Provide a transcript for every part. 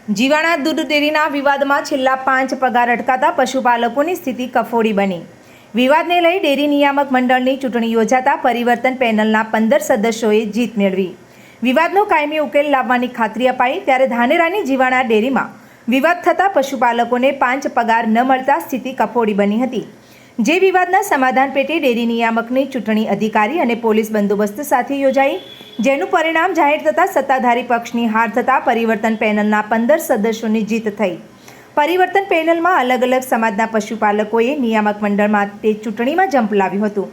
જીવાણા દૂધ ડેરીના વિવાદમાં છેલ્લા 5 પગાર અટકાતા પશુપાલકોની સ્થિતિ કફોડી બની. વિવાદને લઈ ડેરી નિયામક મંડળની ચૂંટણી યોજાતા પરિવર્તન પેનલના 15 સદસ્યોએ જીત મેળવી. વિવાદનો કાયમી ઉકેલ લાવવાની ખાતરી અપાઈ ત્યારે ધાનેરાની જીવાણા ડેરીમાં વિવાદ થતાં પશુપાલકોને 5 પગાર ન મળતા સ્થિતિ કફોડી બની હતી. જે વિવાદના સમાધાન પેટે ડેરી નિયામકની ચૂંટણી અધિકારી અને પોલીસ બંદોબસ્ત સાથે યોજાઈ, જેનું પરિણામ જાહેર થતાં સત્તાધારી પક્ષની હાર થતાં પરિવર્તન પેનલના 15 સદસ્યોની જીત થઈ. પરિવર્તન પેનલમાં અલગ અલગ સમાજના પશુપાલકોએ નિયામક મંડળ માટે ચૂંટણીમાં ઝંપલાવ્યું હતું,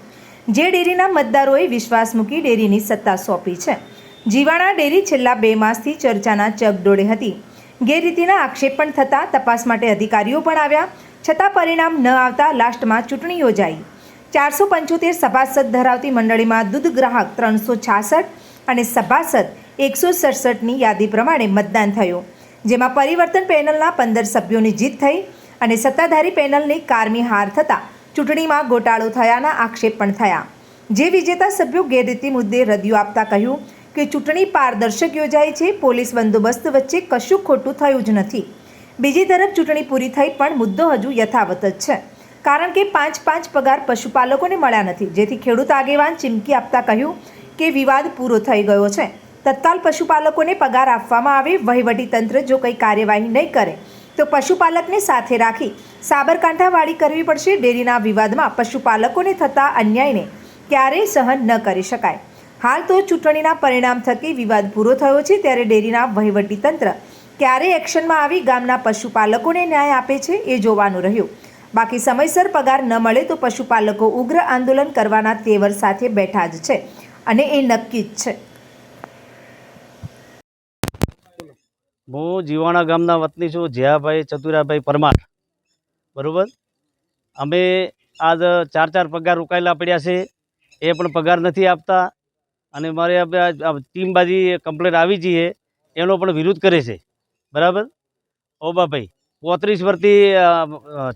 જે ડેરીના મતદારોએ વિશ્વાસ મૂકી ડેરીની સત્તા સોંપી છે. જીવાણા ડેરી છેલ્લા 2 માસથી ચર્ચાના ચગડોળે હતી. ગેરરીતિના આક્ષેપ પણ થતાં તપાસ માટે અધિકારીઓ પણ આવ્યા, છતાં પરિણામ ન આવતા લાસ્ટમાં ચૂંટણી યોજાઈ. 475 સભાસદ ધરાવતી મંડળીમાં દૂધ ગ્રાહક 366 અને સભાસદ 167ની યાદી પ્રમાણે મતદાન થયું, જેમાં પરિવર્તન પેનલના 15 સભ્યોની જીત થઈ અને સત્તાધારી પેનલની કારમી હાર થતાં ચૂંટણીમાં ગોટાળો થયાના આક્ષેપ પણ થયા. જે વિજેતા સભ્યો ગેરરીતિ મુદ્દે રદિયો આપતા કહ્યું કે ચૂંટણી પારદર્શક યોજાઈ છે, પોલીસ બંદોબસ્ત વચ્ચે કશું ખોટું થયું જ નથી. બીજી તરફ ચૂંટણી પૂરી થઈ પણ મુદ્દો હજુ યથાવત જ છે, કારણ કે 5 પગાર પશુપાલકોને મળ્યા નથી. જેથી ખેડૂત આગેવાન ચીમકી આપતા કહ્યું કે વિવાદ પૂરો થઈ ગયો છે, તત્કાલ પશુપાલકોને પગાર આપવામાં આવે. વહીવટીતંત્ર જો કંઈ કાર્યવાહી નહીં કરે તો પશુપાલકને સાથે રાખી સાબરકાંઠાવાળી કરવી પડશે. ડેરીના વિવાદમાં પશુપાલકોને થતા અન્યાયને ક્યારેય સહન ન કરી શકાય. હાલ તો ચૂંટણીના પરિણામ થકી વિવાદ પૂરો થયો છે, ત્યારે ડેરીના વહીવટીતંત્ર ક્યારે એક્શનમાં આવી ગામના પશુપાલકોને ન્યાય આપે છે એ જોવાનું રહ્યું. બાકી સમયસર પગાર ન મળે તો પશુપાલકો ઉગ્ર આંદોલન કરવાના તેવર સાથે બેઠા જ છે અને એ નક્કી જ છે. હું જીવાણા ગામના વતની છું, જયાભાઈ ચતુરાભાઈ પરમાર. બરાબર, અમે આજ 4 પગાર રોકાયેલા પડ્યા છે, એ પણ પગાર નથી આપતા અને મારે ટીમબાજી કમ્પ્લેટ આવી જઈએ એનો પણ વિરોધ કરે છે. બરાબર, ઓબાભાઈ 35 વર્ષથી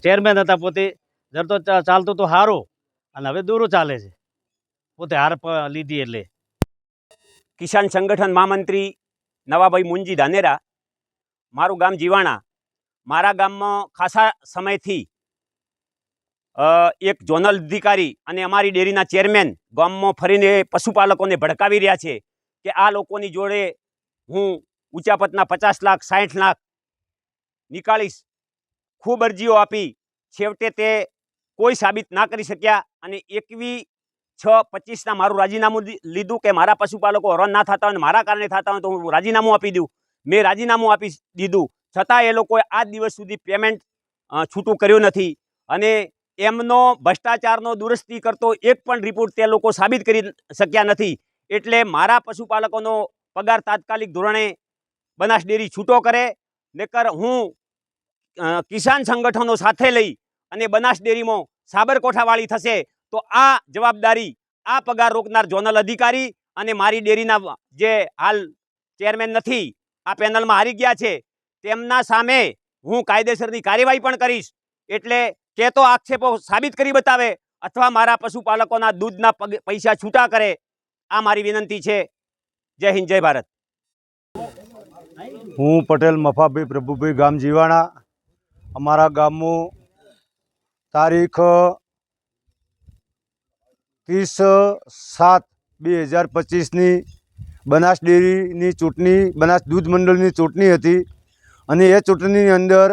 ચેરમેન હતા, પોતે જરતો ચાલતો તો હારો અને હવે દોરો ચાલે છે, પોતે હાર લીધી. એટલે કિસાન સંગઠન મહામંત્રી નવાભાઈ મુંજી ધાનેરા, મારું ગામ જીવાણા. મારા ગામમાં ખાસા સમયથી એક ઝોનલ અધિકારી અને અમારી ડેરીના ચેરમેન ગામમાં ફરીને પશુપાલકોને ભડકાવી રહ્યા છે કે આ લોકોની જોડે હું ઊંચા પતના 50 લાખ 60 લાખ નીકાળીશ. ખૂબ અરજીઓ આપી, છેવટે તે કોઈ સાબિત ના કરી શક્યા અને 21/6/25 મારું રાજીનામું લીધું કે મારા પશુપાલકો હેરાન ના થતા હોય, મારા કારણે થતા હોય તો હું રાજીનામું આપી દઉં. મેં રાજીનામું આપી દીધું, છતાં એ લોકોએ આજ દિવસ સુધી પેમેન્ટ છૂટું કર્યું નથી અને એમનો ભ્રષ્ટાચારનો દુરસ્તી કરતો એક પણ રિપોર્ટ તે લોકો સાબિત કરી શક્યા નથી. એટલે મારા પશુપાલકોનો પગાર તાત્કાલિક ધોરણે બનાસ ડેરી છૂટો કરે, નકર હું કિસાન સંગઠનો સાથે લઈ અને બનાસ ડેરીમાં સાબરકાંઠાવાળી થશે તો આ જવાબદારી આ પગાર રોકનાર ઝોનલ અધિકારી અને મારી ડેરીના જે હાલ ચેરમેન નથી, આ પેનલમાં હારી ગયા છે, તેમના સામે હું કાયદેસરની કાર્યવાહી પણ કરીશ. એટલે કે તો આક્ષેપો સાબિત કરી બતાવે અથવા મારા પશુપાલકોના દૂધના પૈસા છૂટા કરે. આ મારી વિનંતી છે. જય હિન્દ, જય ભારત. હું પટેલ મફાભાઈ પ્રભુભાઈ, ગામ જીવાણા. અમારા ગામમાં તારીખ 30/7/2025ની બનાસ ડેરીની ચૂંટણી, બનાસ દૂધ મંડળની ચૂંટણી હતી અને એ ચૂંટણીની અંદર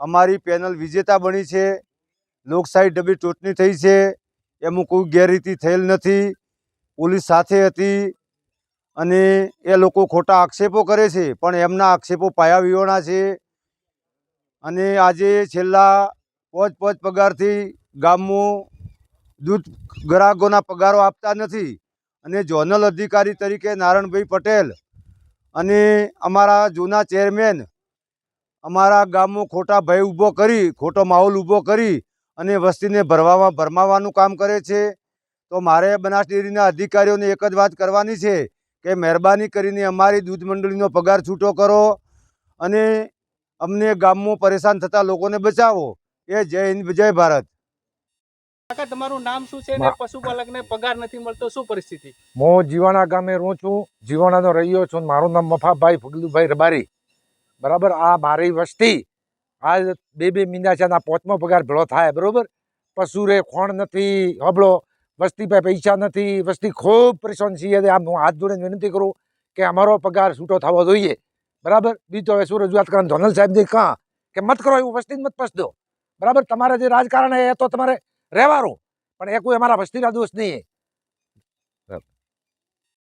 અમારી પેનલ વિજેતા બની છે. લોકશાહી ડબી ચૂંટણી થઈ છે, એમાં કોઈ ગેરરીતિ થયેલ નથી. પોલીસ સાથે હતી અને એ લોકો ખોટા આક્ષેપો કરે છે, પણ એમના આક્ષેપો પાયા વિહોણા છે. અને આજે છેલ્લા 5 પગારથી ગામમાં દૂધ ગ્રાહકોના પગારો આપતા નથી અને ઝોનલ અધિકારી તરીકે નારણભાઈ પટેલ અને અમારા જૂના ચેરમેન અમારા ગામમાં ખોટા ભય ઊભો કરી, ખોટો માહોલ ઊભો કરી અને વસ્તીને ભરમાવાનું કામ કરે છે. તો મારે બનાસ ડેરીના અધિકારીઓને એક જ વાત કરવાની છે કે મહેરબાની કરીને અમારી દૂધ મંડળીનો પગાર છૂટો કરો અને અમને ગામમાં પરેશાન થતા લોકોને બચાવો. એ જય હિન્દ, જય ભારત. તમારું નામ શું છે ને પશુપાલકને પગાર નથી મળતો, શું પરિસ્થિતિ? હું જીવાણા ગામે રહું છું, જીવાણાનો રહ્યો છું. મારું નામ મફાભાઈ ફગલુભાઈ રબારી. બરાબર. આ મારી વસ્તી આજ 2 મહિના છે, આ 5મો પગાર ભેળો થાય. બરોબર. પશુ રે ખોણ નથી હબળો, વસ્તી પાસે પૈસા નથી, વસ્તી ખૂબ પરેશાન છીએ. આમ હું હાથ જોડીને વિનંતી કરું કે અમારો પગાર છૂટો થવો જોઈએ. બરાબર. બીજો હવે શું રજૂઆત કરવાનું ધોનલ સાહેબની કાં કે મત કરો એવું વસ્તી મત પસ દો. બરાબર. તમારે જે રાજકારણ એ તો તમારે રહેવાનું, પણ એ કોઈ અમારા વસ્તીના દોષ નહીં.